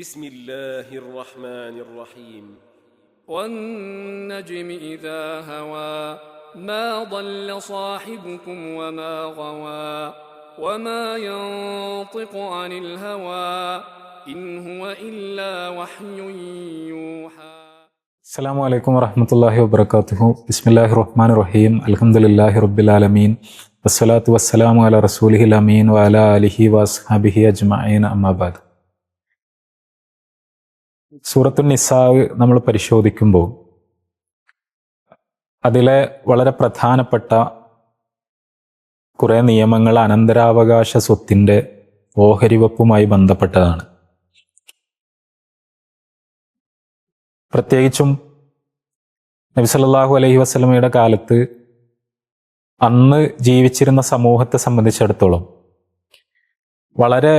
بسم الله الرحمن الرحيم والنجم إذا هوى ما ضل صاحبكم وما غوى وما ينطق عن الهوى إن هو إلا وحي يوحى. അസ്സലാമു അലൈക്കും വറഹ്മത്തുള്ളാഹി വബറകാതുഹു. ബിസ്മില്ലാഹിർ റഹ്മാനിർ റഹീം. അൽഹംദുലില്ലാഹി റബ്ബിൽ ആലമീൻ. വസ്സലാത്തു വസ്സലാമു അലാ റസൂലിഹിൽ അമീൻ വഅലാ ആലിഹി വഅസ്ഹാബിഹി അജ്മഈൻ. അമ്മാ ബഅദ്. സൂറത്തുൻ നിസാ നമ്മൾ പരിശോധിക്കുമ്പോൾ അതിലെ വളരെ പ്രധാനപ്പെട്ട കുറേ നിയമങ്ങൾ അനന്തരാവകാശ സ്വത്തിൻ്റെ ഓഹരിവെപ്പുമായി ബന്ധപ്പെട്ടതാണ്. പ്രത്യേകിച്ചും നബി സല്ലല്ലാഹു അലൈഹി വസല്ലമയുടെ കാലത്ത് അന്ന് ജീവിച്ചിരുന്ന സമൂഹത്തെ സംബന്ധിച്ചിടത്തോളം വളരെ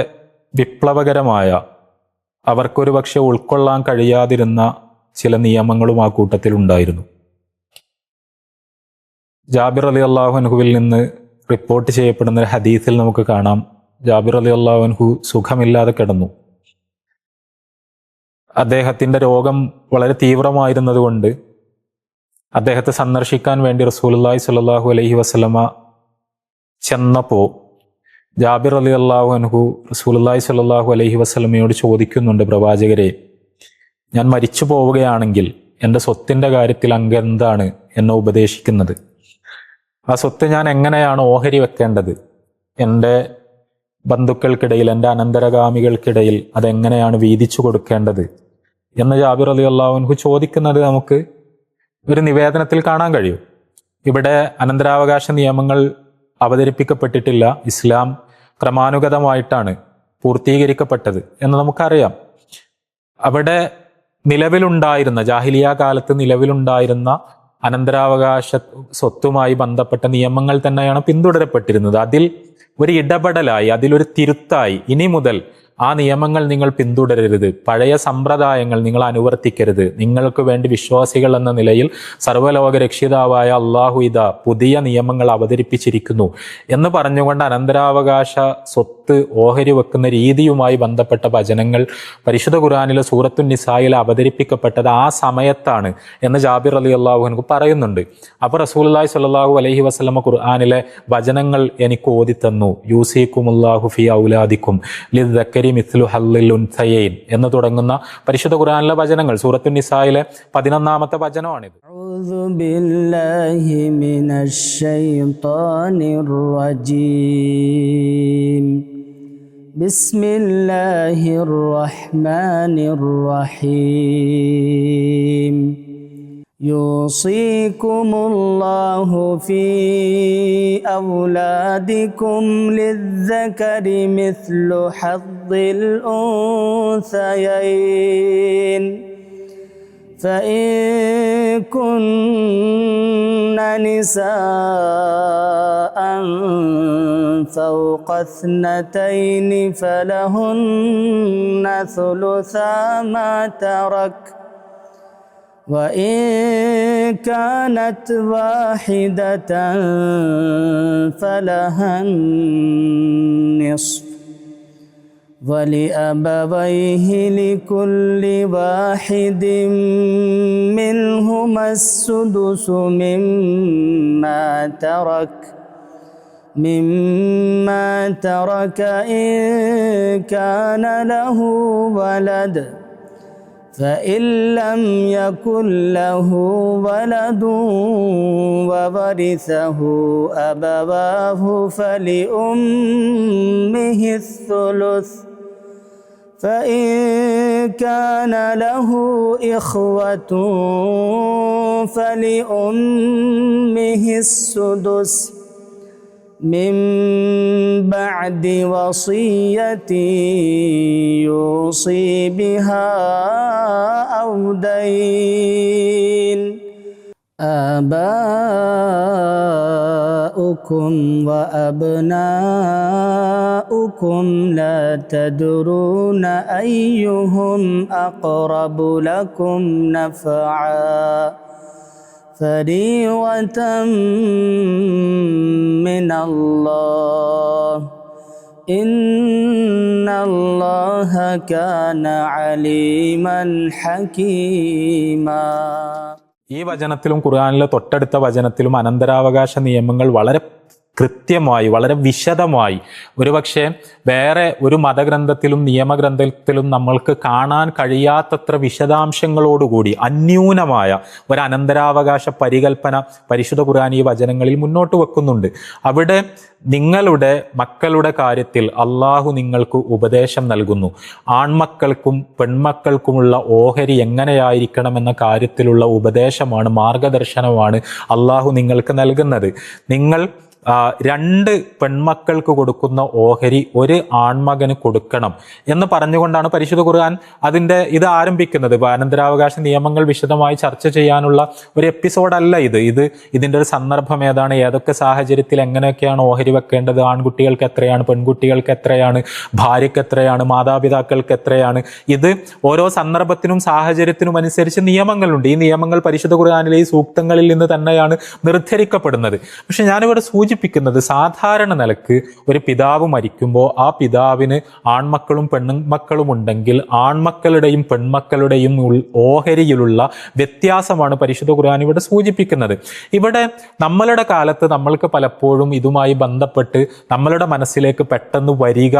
വിപ്ലവകരമായ, അവർക്കൊരു പക്ഷെ ഉൾക്കൊള്ളാൻ കഴിയാതിരുന്ന ചില നിയമങ്ങളും ആ കൂട്ടത്തിൽ ഉണ്ടായിരുന്നു. ജാബിർ റളിയല്ലാഹു അൻഹുവിൽ നിന്ന് റിപ്പോർട്ട് ചെയ്യപ്പെടുന്ന ഒരു ഹദീസിൽ നമുക്ക് കാണാം, ജാബിർ റളിയല്ലാഹു അൻഹു സുഖമില്ലാതെ കിടന്നു. അദ്ദേഹത്തിൻ്റെ രോഗം വളരെ തീവ്രമായിരുന്നതുകൊണ്ട് അദ്ദേഹത്തെ സന്ദർശിക്കാൻ വേണ്ടി റസൂലുള്ളാഹി സ്വല്ലല്ലാഹു അലൈഹി വസല്ലമ ചെന്നപ്പോൾ ജാബിർ റളിയല്ലാഹു അൻഹു റസൂലുള്ളാഹി സ്വല്ലല്ലാഹു അലൈഹി വസല്ലമയോട് ചോദിക്കുന്നുണ്ട്, പ്രവാചകരെ, ഞാൻ മരിച്ചു പോവുകയാണെങ്കിൽ എൻ്റെ സ്വത്തിൻ്റെ കാര്യത്തിൽ അങ്ങ് എന്താണ് എന്നെ ഉപദേശിക്കുന്നത്? ആ സ്വത്ത് ഞാൻ എങ്ങനെയാണ് ഓഹരി വെക്കേണ്ടത്? എൻ്റെ ബന്ധുക്കൾക്കിടയിൽ, എൻ്റെ അനന്തരഗാമികൾക്കിടയിൽ അതെങ്ങനെയാണ് വീതിച്ചു കൊടുക്കേണ്ടത് എന്ന് ജാബിർ റളിയല്ലാഹു അൻഹു ചോദിക്കുന്നത് നമുക്ക് ഒരു നിവേദനത്തിൽ കാണാൻ കഴിയും. ഇവിടെ അനന്തരാവകാശ നിയമങ്ങൾ അവതരിപ്പിക്കപ്പെട്ടിട്ടില്ല, ഇസ്ലാം ക്രമാനുഗതമായിട്ടാണ് പൂർത്തീകരിക്കപ്പെട്ടത് എന്ന് നമുക്കറിയാം. അവിടെ നിലവിലുണ്ടായിരുന്ന, ജാഹിലിയ കാലത്ത് നിലവിലുണ്ടായിരുന്ന അനന്തരാവകാശ സ്വത്തുമായി ബന്ധപ്പെട്ട നിയമങ്ങൾ തന്നെയാണ് പിന്തുടരപ്പെട്ടിരുന്നത്. അതിൽ ഒരു ഇടപെടലായി, അതിലൊരു തിരുത്തായി ഇനി മുതൽ ആ നിയമങ്ങൾ നിങ്ങൾ പിന്തുടരരുത്, പഴയ സമ്പ്രദായങ്ങൾ നിങ്ങൾ അനുവർത്തിക്കരുത്, നിങ്ങൾക്ക് വേണ്ടി വിശ്വാസികൾ എന്ന നിലയിൽ സർവ്വലോക രക്ഷിതാവായ അള്ളാഹു ഇതാ പുതിയ നിയമങ്ങൾ അവതരിപ്പിച്ചിരിക്കുന്നു എന്ന് പറഞ്ഞുകൊണ്ട് അനന്തരാവകാശ സ്വത്ത് ഓഹരി വെക്കുന്ന രീതിയുമായി ബന്ധപ്പെട്ട വചനങ്ങൾ പരിശുദ്ധ ഖുർആനിലെ സൂറത്തുൻ നിസായിൽ അവതരിപ്പിക്കപ്പെട്ടത് ആ സമയത്താണ് എന്ന് ജാബിർ റളിയല്ലാഹു അൻഹു പറയുന്നുണ്ട്. അപ്പോൾ റസൂലുള്ളാഹി സ്വല്ലല്ലാഹു അലൈഹി വസല്ലമ ഖുർആനിലെ വചനങ്ങൾ എനിക്ക് ഓതി തന്നു. യൂസിക്കുമുല്ലാഹു ഫി ഔലാദിക്കും ലിദ്ദക്കരി മിസ്ലു ഹല്ലിൽ ഉൻസയൈൻ എന്ന് തുടങ്ങുന്ന പരിശുദ്ധ ഖുർആനിലെ വചനങ്ങൾ സൂറത്തുൻ നിസായിലെ 11-ാമത്തെ വചനമാണിത്. അഊദു ബില്ലാഹി മിനശ് ശൈത്വാനിർ റജീം. ബിസ്മില്ലാഹിർ റഹ്മാനിർ റഹീം. യൂസിക്കുമുല്ലാഹു ഫീ ഔലാദിക്കും ലിദ്ദക്കരി മിസ്ലു ഹദ്ദിൽ ഉൻസയൈൻ. فإن كن نساء فوق اثنتين فلهن ثلثا ما ترك وإن كانت واحدة فلها النصف ولأبويه لكل واحد منهما السدس مما ترك إن كان له ولد فإن لم يكن له ولد وورثه أبواه فلأمه الثلث فإن كان له إخوة فلأمه السدس من بعد وصية يوصي بها أو دين. آباؤكم وأبناؤكم لا تدرون أيهم أقرب لكم نفعا فريضة من الله إن الله كان عليما حكيما. ഈ വചനത്തിലും ഖുർആനിലെ തൊട്ടടുത്ത വചനത്തിലും അനന്തരാവകാശ നിയമങ്ങൾ വളരെ കൃത്യമായി, വളരെ വിശദമായി, ഒരുപക്ഷെ വേറെ ഒരു മതഗ്രന്ഥത്തിലും നിയമഗ്രന്ഥത്തിലും നമ്മൾക്ക് കാണാൻ കഴിയാത്തത്ര വിശദാംശങ്ങളോടുകൂടി അന്യൂനമായ ഒരു അനന്തരാവകാശ പരികൽപ്പന പരിശുദ്ധ ഖുർആൻ ഈ വചനങ്ങളിൽ മുന്നോട്ട് വെക്കുന്നുണ്ട്. അവിടെ നിങ്ങളുടെ മക്കളുടെ കാര്യത്തിൽ അള്ളാഹു നിങ്ങൾക്ക് ഉപദേശം നൽകുന്നു. ആൺമക്കൾക്കും പെൺമക്കൾക്കുമുള്ള ഓഹരി എങ്ങനെയായിരിക്കണമെന്ന കാര്യത്തിലുള്ള ഉപദേശമാണ്, മാർഗദർശനമാണ് അള്ളാഹു നിങ്ങൾക്ക് നൽകുന്നത്. നിങ്ങൾ 2 പെൺമക്കൾക്ക് കൊടുക്കുന്ന ഓഹരി 1 ആൺമകന് കൊടുക്കണം എന്ന് പറഞ്ഞുകൊണ്ടാണ് പരിശുദ്ധ ഖുർആൻ ഇത് ആരംഭിക്കുന്നത്. അനന്തരാവകാശ നിയമങ്ങൾ വിശദമായി ചർച്ച ചെയ്യാനുള്ള ഒരു എപ്പിസോഡല്ല ഇതിൻ്റെ ഒരു സന്ദർഭം ഏതാണ്, ഏതൊക്കെ സാഹചര്യത്തിൽ എങ്ങനെയൊക്കെയാണ് ഓഹരി വെക്കേണ്ടത്, ആൺകുട്ടികൾക്ക് എത്രയാണ്, പെൺകുട്ടികൾക്ക് എത്രയാണ്, ഭാര്യയ്ക്ക് എത്രയാണ്, മാതാപിതാക്കൾക്ക് എത്രയാണ്, ഇത് ഓരോ സന്ദർഭത്തിനും സാഹചര്യത്തിനും അനുസരിച്ച് നിയമങ്ങളുണ്ട്. ഈ നിയമങ്ങൾ പരിശുദ്ധ ഖുർആനിലെ ഈ സൂക്തങ്ങളിൽ നിന്ന് തന്നെയാണ് നിർദ്ധരിക്കപ്പെടുന്നത്. പക്ഷെ ഞാനിവിടെ സൂചിപ്പിക്കുന്നത്, സാധാരണ നിലക്ക് ഒരു പിതാവ് മരിക്കുമ്പോൾ ആ പിതാവിന് ആൺമക്കളും പെൺമക്കളും ഉണ്ടെങ്കിൽ ആൺമക്കളുടെയും പെൺമക്കളുടെയും ഓഹരിയിലുള്ള വ്യത്യാസമാണ് പരിശുദ്ധ ഖുർആൻ ഇവിടെ സൂചിപ്പിക്കുന്നത്. ഇവിടെ നമ്മളുടെ കാലത്ത് നമ്മൾക്ക് പലപ്പോഴും ഇതുമായി ബന്ധപ്പെട്ട് നമ്മളുടെ മനസ്സിലേക്ക് പെട്ടെന്ന് വരിക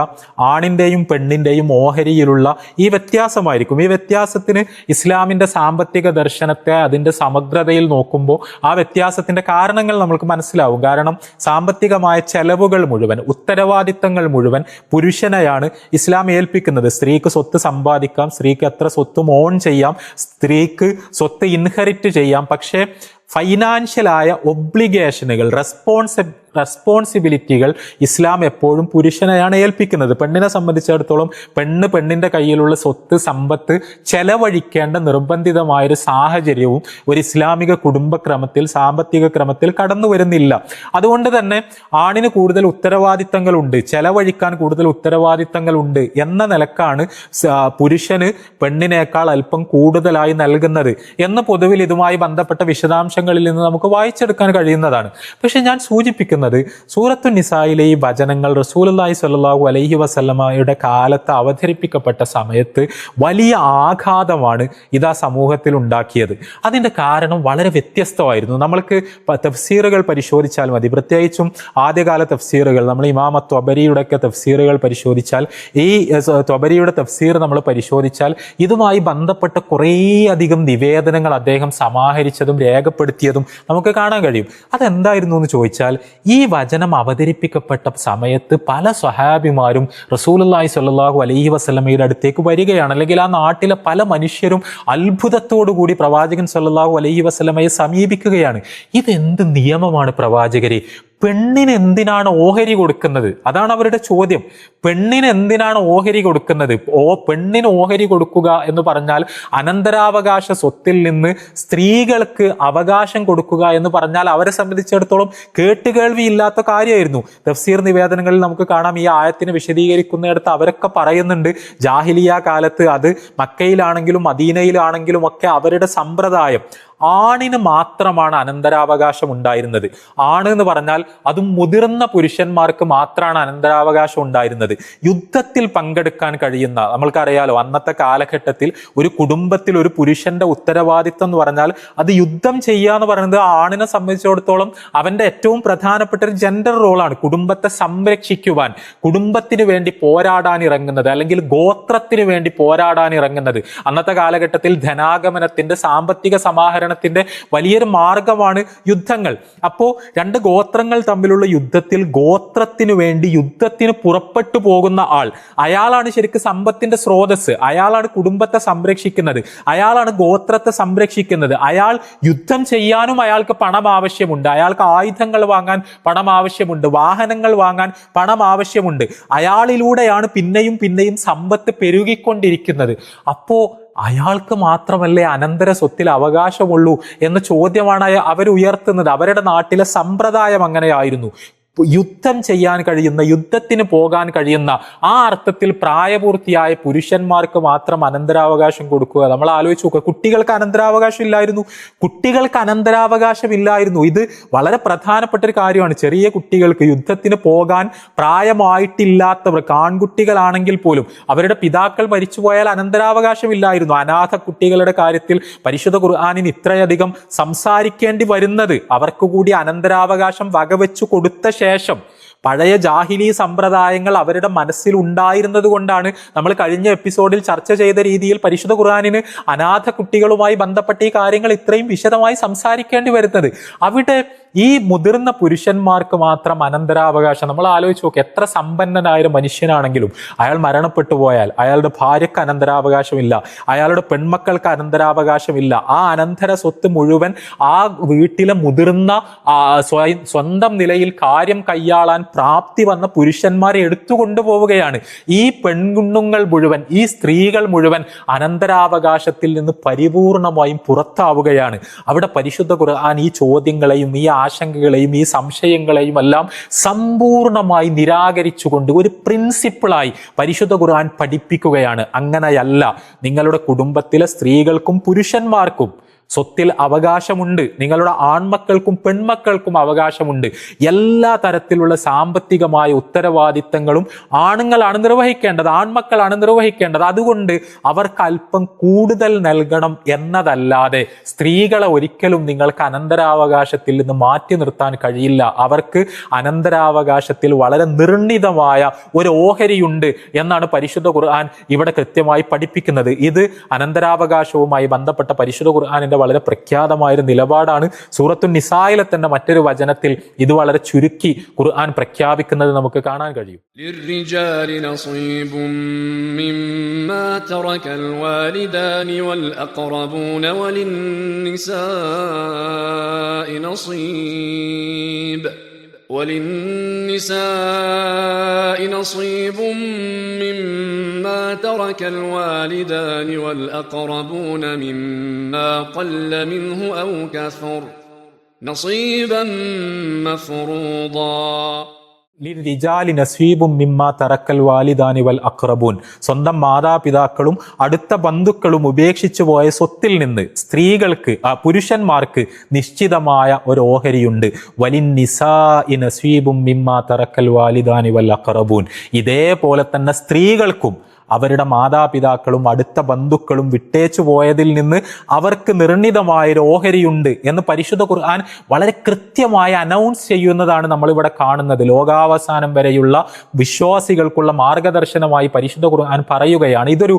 ആണിൻ്റെയും പെണ്ണിൻ്റെയും ഓഹരിയിലുള്ള ഈ വ്യത്യാസമായിരിക്കും. ഈ വ്യത്യാസത്തിന് ഇസ്ലാമിൻ്റെ സാമ്പത്തിക ദർശനത്തെ അതിൻ്റെ സമഗ്രതയിൽ നോക്കുമ്പോൾ ആ വ്യത്യാസത്തിൻ്റെ കാരണങ്ങൾ നമ്മൾക്ക് മനസ്സിലാവും. കാരണം സാമ്പത്തികമായ ചെലവുകൾ മുഴുവൻ, ഉത്തരവാദിത്തങ്ങൾ മുഴുവൻ പുരുഷനെയാണ് ഇസ്ലാം ഏൽപ്പിക്കുന്നത്. സ്ത്രീക്ക് സ്വത്ത് സമ്പാദിക്കാം, സ്ത്രീക്ക് എത്ര സ്വത്തും ഓൺ ചെയ്യാം, സ്ത്രീക്ക് സ്വത്ത് ഇൻഹെറിറ്റ് ചെയ്യാം. പക്ഷേ ഫൈനാൻഷ്യലായ ഒബ്ലിഗേഷനുകൾ, റെസ്പോൺസിബിലിറ്റികൾ ഇസ്ലാം എപ്പോഴും പുരുഷനെയാണ് ഏൽപ്പിക്കുന്നത്. പെണ്ണിനെ സംബന്ധിച്ചിടത്തോളം പെണ്ണിൻ്റെ കയ്യിലുള്ള സ്വത്ത് സമ്പത്ത് ചെലവഴിക്കേണ്ട നിർബന്ധിതമായൊരു സാഹചര്യവും ഒരു ഇസ്ലാമിക കുടുംബക്രമത്തിൽ, സാമ്പത്തിക ക്രമത്തിൽ കടന്നു വരുന്നില്ല. അതുകൊണ്ട് തന്നെ ആണിന് കൂടുതൽ ഉത്തരവാദിത്തങ്ങളുണ്ട്, ചെലവഴിക്കാൻ കൂടുതൽ ഉത്തരവാദിത്തങ്ങളുണ്ട് എന്ന നിലക്കാണ് പുരുഷന് പെണ്ണിനേക്കാൾ അല്പം കൂടുതലായി നൽകുന്നത് എന്ന് പൊതുവിൽ ഇതുമായി ബന്ധപ്പെട്ട വിശദാംശങ്ങളിൽ നിന്ന് നമുക്ക് വായിച്ചെടുക്കാൻ കഴിയുന്നതാണ്. പക്ഷെ ഞാൻ സൂചിപ്പിക്കുന്നത്, സൂറത്തു നിസായിലെ ഈ വചനങ്ങൾ റസൂലുള്ളാഹി സ്വല്ലല്ലാഹു അലൈഹി വസല്ലമയുടെ കാലത്ത് അവതരിപ്പിക്കപ്പെട്ട സമയത്ത് വലിയ ആഘാതമാണ് ഇതാ സമൂഹത്തിൽ ഉണ്ടാക്കിയത്. അതിൻ്റെ കാരണം വളരെ വ്യത്യസ്തമായിരുന്നു. നമ്മൾക്ക് തഫ്സീറുകൾ പരിശോധിച്ചാൽ മതി, പ്രത്യേകിച്ചും ആദ്യകാല തഫ്സീറുകൾ, നമ്മൾ ഇമാം ത്വബരിയുടെയൊക്കെ തഫ്സീറുകൾ പരിശോധിച്ചാൽ, ഈ ത്വബരിയുടെ തഫ്സീർ നമ്മൾ പരിശോധിച്ചാൽ ഇതുമായി ബന്ധപ്പെട്ട കുറേയധികം നിവേദനങ്ങൾ അദ്ദേഹം സമാഹരിച്ചതും രേഖപ്പെടുത്തിയതും നമുക്ക് കാണാൻ കഴിയും. അതെന്തായിരുന്നു എന്ന് ചോദിച്ചാൽ, ഈ വചനം അവതരിപ്പിക്കപ്പെട്ട സമയത്ത് പല സ്വഹാബിമാരും റസൂലുള്ളാഹി സ്വല്ലല്ലാഹു അലൈഹി വസല്ലമയുടെ അടുത്തേക്ക് വരികയാണ്, അല്ലെങ്കിൽ ആ നാട്ടിലെ പല മനുഷ്യരും അത്ഭുതത്തോടു കൂടി പ്രവാചകൻ സ്വല്ലല്ലാഹു അലൈഹി വസല്ലമയെ സമീപിക്കുകയാണ്. ഇതെന്ത് നിയമമാണ് പ്രവാചകരെ? പെണ്ണിന് എന്തിനാണ് ഓഹരി കൊടുക്കുന്നത്? അതാണ് അവരുടെ ചോദ്യം. പെണ്ണിന് എന്തിനാണ് ഓഹരി കൊടുക്കുന്നത്? പെണ്ണിന് ഓഹരി കൊടുക്കുക എന്ന് പറഞ്ഞാൽ അനന്തരാവകാശ സ്വത്തിൽ നിന്ന് സ്ത്രീകൾക്ക് അവകാശം കൊടുക്കുക എന്ന് പറഞ്ഞാൽ അവരെ സംബന്ധിച്ചിടത്തോളം കേട്ടുകേൾവിയില്ലാത്ത കാര്യമായിരുന്നു. തഫ്സീർ നിവേദനങ്ങളിൽ നമുക്ക് കാണാം, ഈ ആയത്തിനെ വിശദീകരിക്കുന്നിടത്ത് അവരൊക്കെ പറയുന്നുണ്ട്, ജാഹിലിയ കാലത്ത് അത് മക്കയിലാണെങ്കിലും മദീനയിലാണെങ്കിലും ഒക്കെ അവരുടെ സമ്പ്രദായം ആണിന് മാത്രമാണ് അനന്തരാവകാശം ഉണ്ടായിരുന്നത്. ആണ് എന്ന് പറഞ്ഞാൽ അതും മുതിർന്ന പുരുഷന്മാർക്ക് മാത്രമാണ് അനന്തരാവകാശം ഉണ്ടായിരുന്നത്. യുദ്ധത്തിൽ പങ്കെടുക്കാൻ കഴിയുന്ന, നമ്മൾക്കറിയാലോ അന്നത്തെ കാലഘട്ടത്തിൽ ഒരു കുടുംബത്തിൽ ഒരു പുരുഷന്റെ ഉത്തരവാദിത്വം എന്ന് പറഞ്ഞാൽ അത് യുദ്ധം ചെയ്യുക എന്ന് പറയുന്നത് ആണിനെ സംബന്ധിച്ചിടത്തോളം അവന്റെ ഏറ്റവും പ്രധാനപ്പെട്ട ഒരു ജെൻഡർ റോളാണ്. കുടുംബത്തെ സംരക്ഷിക്കുവാൻ, കുടുംബത്തിന് വേണ്ടി പോരാടാൻ ഇറങ്ങുന്നത്, അല്ലെങ്കിൽ ഗോത്രത്തിന് വേണ്ടി പോരാടാൻ ഇറങ്ങുന്നത്. അന്നത്തെ കാലഘട്ടത്തിൽ ധനാഗമനത്തിന്റെ, സാമ്പത്തിക സമാഹരണ വലിയൊരു മാർഗമാണ് യുദ്ധങ്ങൾ. അപ്പോ 2 ഗോത്രങ്ങൾ തമ്മിലുള്ള യുദ്ധത്തിൽ ഗോത്രത്തിന് വേണ്ടി യുദ്ധത്തിന് പുറപ്പെട്ടു പോകുന്ന ആൾ, അയാളാണ് ശരിക്കും സമ്പത്തിന്റെ സ്രോതസ്. അയാളാണ് കുടുംബത്തെ സംരക്ഷിക്കുന്നത്, അയാളാണ് ഗോത്രത്തെ സംരക്ഷിക്കുന്നത്. അയാൾ യുദ്ധം ചെയ്യാനും അയാൾക്ക് പണം ആവശ്യമുണ്ട്, അയാൾക്ക് ആയുധങ്ങൾ വാങ്ങാൻ പണം ആവശ്യമുണ്ട്, വാഹനങ്ങൾ വാങ്ങാൻ പണം ആവശ്യമുണ്ട്. അയാളിലൂടെയാണ് പിന്നെയും പിന്നെയും സമ്പത്ത് പെരുകിക്കൊണ്ടിരിക്കുന്നത്. അപ്പോ അയാൾക്ക് മാത്രമല്ലേ അനന്തര സ്വത്തിൽ അവകാശമുള്ളൂ എന്ന ചോദ്യമാണ് അവർ ഉയർത്തുന്നത്. അവരുടെ നാട്ടിലെ സമ്പ്രദായം അങ്ങനെയായിരുന്നു. യുദ്ധം ചെയ്യാൻ കഴിയുന്ന, യുദ്ധത്തിന് പോകാൻ കഴിയുന്ന, ആ അർത്ഥത്തിൽ പ്രായപൂർത്തിയായ പുരുഷന്മാർക്ക് മാത്രം അനന്തരാവകാശം കൊടുക്കുക. നമ്മൾ ആലോചിച്ച് നോക്കുക, കുട്ടികൾക്ക് അനന്തരാവകാശം ഇല്ലായിരുന്നു. ഇത് വളരെ പ്രധാനപ്പെട്ട ഒരു കാര്യമാണ്. ചെറിയ കുട്ടികൾക്ക്, യുദ്ധത്തിന് പോകാൻ പ്രായമായിട്ടില്ലാത്തവർ, ആൺകുട്ടികളാണെങ്കിൽ പോലും അവരുടെ പിതാക്കൾ മരിച്ചുപോയാൽ അനന്തരാവകാശം ഇല്ലായിരുന്നു. അനാഥ കുട്ടികളുടെ കാര്യത്തിൽ പരിശുദ്ധ ഖുർആനിന് ഇത്രയധികം സംസാരിക്കേണ്ടി വരുന്നത് അവർക്ക് കൂടി അനന്തരാവകാശം വകവെച്ചു കൊടുത്ത ശേഷം, പഴയ ജാഹിലി സമ്പ്രദായങ്ങൾ അവരുടെ മനസ്സിൽ ഉണ്ടായിരുന്നത് കൊണ്ടാണ് നമ്മൾ കഴിഞ്ഞ എപ്പിസോഡിൽ ചർച്ച ചെയ്ത രീതിയിൽ പരിശുദ്ധ ഖുർആനിന് അനാഥ കുട്ടികളുമായി ബന്ധപ്പെട്ട ഈ കാര്യങ്ങൾ ഇത്രയും വിശദമായി സംസാരിക്കേണ്ടി വരുന്നത്. അവിടെ ഈ മുതിർന്ന പുരുഷന്മാർക്ക് മാത്രം അനന്തരാവകാശം. നമ്മൾ ആലോചിച്ച് നോക്കുക, എത്ര സമ്പന്നനായ മനുഷ്യനാണെങ്കിലും അയാൾ മരണപ്പെട്ടു പോയാൽ അയാളുടെ ഭാര്യയ്ക്ക് അനന്തരാവകാശമില്ല, അയാളുടെ പെൺമക്കൾക്ക് അനന്തരാവകാശമില്ല. ആ അനന്തര സ്വത്ത് മുഴുവൻ ആ വീട്ടിലെ മുതിർന്ന സ്വന്തം നിലയിൽ കാര്യം കൈയാളാൻ പ്രാപ്തി വന്ന പുരുഷന്മാരെ എടുത്തുകൊണ്ടുപോവുകയാണ്. ഈ പെൺകുണ്ണുങ്ങൾ മുഴുവൻ, ഈ സ്ത്രീകൾ മുഴുവൻ അനന്തരാവകാശത്തിൽ നിന്ന് പരിപൂർണമായും പുറത്താവുകയാണ്. അവിടെ പരിശുദ്ധ ഖുർആൻ ഈ ചോദ്യങ്ങളെയും ഈ ആശങ്കകളെയും ഈ സംശയങ്ങളെയും എല്ലാം സമ്പൂർണമായി നിരാകരിച്ചുകൊണ്ട് ഒരു പ്രിൻസിപ്പിളായി പരിശുദ്ധ ഖുർആൻ പഠിപ്പിക്കുകയാണ്. അങ്ങനെയല്ല, നിങ്ങളുടെ കുടുംബത്തിലെ സ്ത്രീകൾക്കും പുരുഷന്മാർക്കും സ്വത്തിൽ അവകാശമുണ്ട്. നിങ്ങളുടെ ആൺമക്കൾക്കും പെൺമക്കൾക്കും അവകാശമുണ്ട്. എല്ലാ തരത്തിലുള്ള സാമ്പത്തികമായ ഉത്തരവാദിത്തങ്ങളും ആണുങ്ങളാണ് നിർവഹിക്കേണ്ടത്, ആൺമക്കളാണ് നിർവഹിക്കേണ്ടത്. അതുകൊണ്ട് അവർക്ക് അല്പം കൂടുതൽ നൽകണം എന്നതല്ലാതെ സ്ത്രീകളെ ഒരിക്കലും നിങ്ങൾക്ക് അനന്തരാവകാശത്തിൽ നിന്ന് മാറ്റി നിർത്താൻ കഴിയില്ല. അവർക്ക് അനന്തരാവകാശത്തിൽ വളരെ നിർണിതമായ ഒരു ഓഹരിയുണ്ട് എന്നാണ് പരിശുദ്ധ ഖുർആൻ ഇവിടെ കൃത്യമായി പഠിപ്പിക്കുന്നത്. ഇത് അനന്തരാവകാശവുമായി ബന്ധപ്പെട്ട പരിശുദ്ധ ഖുർആനിന്റെ വളരെ പ്രഖ്യാതമായ ഒരു നിലപാടാണ്. സൂറത്തുൻ നിസായിലെ തന്നെ മറ്റൊരു വചനത്തിൽ ഇത് വളരെ ചുരുക്കി ഖുർആൻ പ്രഖ്യാപിക്കുന്നത് നമുക്ക് കാണാൻ കഴിയും. ലിർരിജാലി നസീബും മിമ്മാ തറകൽ വാലിദാനി വൽ അഖറബൂന വലിന്നിസാഇ നസീബ് وللنساء نصيب مما ترك الوالدان والأقربون مما قل منه أو كثر نصيبا مفروضا. സ്വന്തം മാതാപിതാക്കളും അടുത്ത ബന്ധുക്കളും ഉപേക്ഷിച്ചു പോയ സ്വത്തിൽ നിന്ന് സ്ത്രീകൾക്ക്, പുരുഷന്മാർക്ക് നിശ്ചിതമായ ഒരു ഓഹരിയുണ്ട്. വലിന്നിസാഇ നസീബും മിമ്മാ തറക്കൽ വാലിദാനി വൽ അഖറബൂൻ. ഇതേപോലെ തന്നെ സ്ത്രീകൾക്കും അവരുടെ മാതാപിതാക്കളും അടുത്ത ബന്ധുക്കളും വിട്ടേച്ചു പോയതിൽ നിന്ന് അവർക്ക് നിർണിതമായൊരു ഓഹരിയുണ്ട് എന്ന് പരിശുദ്ധ ഖുർആൻ വളരെ കൃത്യമായി അനൗൺസ് ചെയ്യുന്നതാണ് നമ്മളിവിടെ കാണുന്നത്. ലോകാവസാനം വരെയുള്ള വിശ്വാസികൾക്കുള്ള മാർഗദർശനമായി പരിശുദ്ധ ഖുർആൻ പറയുകയാണ്. ഇതൊരു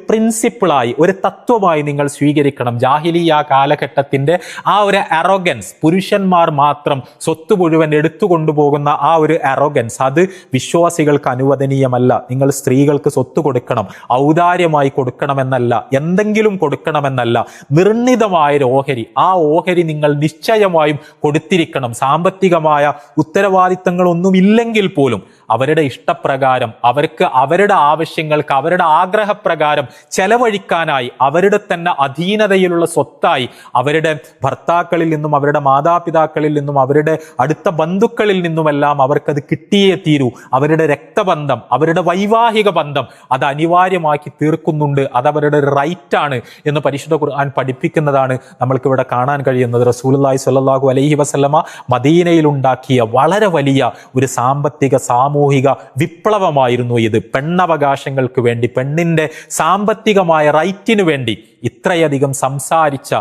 പ്രിൻസിപ്പിളായി, ഒരു തത്വമായി നിങ്ങൾ സ്വീകരിക്കണം. ജാഹിലിയ കാലഘട്ടത്തിന്റെ ആ ഒരു അറോഗൻസ്, പുരുഷന്മാർ മാത്രം സ്വത്ത് മുഴുവൻ എടുത്തുകൊണ്ടുപോകുന്ന ആ ഒരു അറോഗൻസ്, അത് വിശ്വാസികൾക്ക് അനുവദനീയമല്ല. നിങ്ങൾ സ്ത്രീകൾക്ക് സ്വത്ത് കൊടുക്കണം, ഔദാര്യമായി കൊടുക്കണമെന്നല്ല, എന്തെങ്കിലും കൊടുക്കണമെന്നല്ല, നിർണിതമായൊരു ഓഹരി. ആ ഓഹരി നിങ്ങൾ നിശ്ചയമായും കൊടുത്തിരിക്കണം. സാമ്പത്തികമായ ഉത്തരവാദിത്തങ്ങളൊന്നും ഇല്ലെങ്കിൽ പോലും അവരുടെ ഇഷ്ടപ്രകാരം, അവർക്ക് അവരുടെ ആവശ്യങ്ങൾക്ക്, അവരുടെ ആഗ്രഹപ്രകാരം ചെലവഴിക്കാനായി, അവരുടെ തന്നെ അധീനതയിലുള്ള സ്വത്തായി അവരുടെ ഭർത്താക്കളിൽ നിന്നും, അവരുടെ മാതാപിതാക്കളിൽ നിന്നും, അവരുടെ അടുത്ത ബന്ധുക്കളിൽ നിന്നുമെല്ലാം അവർക്കത് കിട്ടിയേ തീരൂ. അവരുടെ രക്തബന്ധം, അവരുടെ വൈവാഹിക ബന്ധം അത് അനിവാര്യമാക്കി തീർക്കുന്നുണ്ട്. അതവരുടെ റൈറ്റാണ് എന്ന് പരിശുദ്ധ ഖുർആൻ പഠിപ്പിക്കുന്നതാണ് നമ്മൾക്കിവിടെ കാണാൻ കഴിയുന്നത്. റസൂലുള്ളാഹി സ്വല്ലല്ലാഹു അലൈഹി വസല്ലമ മദീനയിൽ ഉണ്ടാക്കിയ വളരെ വലിയ ഒരു സാമ്പത്തിക സാമൂഹിക വിപ്ലവമായിരുന്നു ഇത്. പെണ്ണവകാശങ്ങൾക്ക് വേണ്ടി, പെണ്ണിന്റെ സാമ്പത്തികമായ റൈറ്റിനു വേണ്ടി ഇത്രയധികം സംസാരിച്ച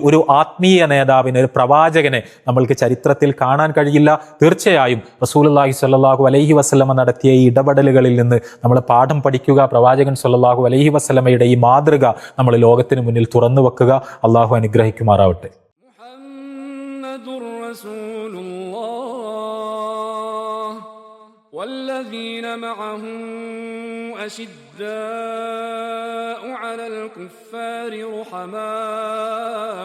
ഒരു ആത്മീയ നേതാവിനെ, ഒരു പ്രവാചകനെ നമ്മൾക്ക് ചരിത്രത്തിൽ കാണാൻ കഴിയില്ല. തീർച്ചയായും റസൂലുള്ളാഹി സ്വല്ലല്ലാഹു അലൈഹി വസല്ലമ നടത്തിയ ഈ ഇടപെടലുകളിൽ നിന്ന് നമ്മൾ പാഠം പഠിക്കുക. പ്രവാചകൻ സ്വല്ലല്ലാഹു അലൈഹി വസല്ലമയുടെ ഈ മാതൃക നമ്മൾ ലോകത്തിന് മുന്നിൽ തുറന്നു വെക്കുക. അള്ളാഹു അനുഗ്രഹിക്കുമാറാവട്ടെ. والذين معه أشداء على الكفار رحماء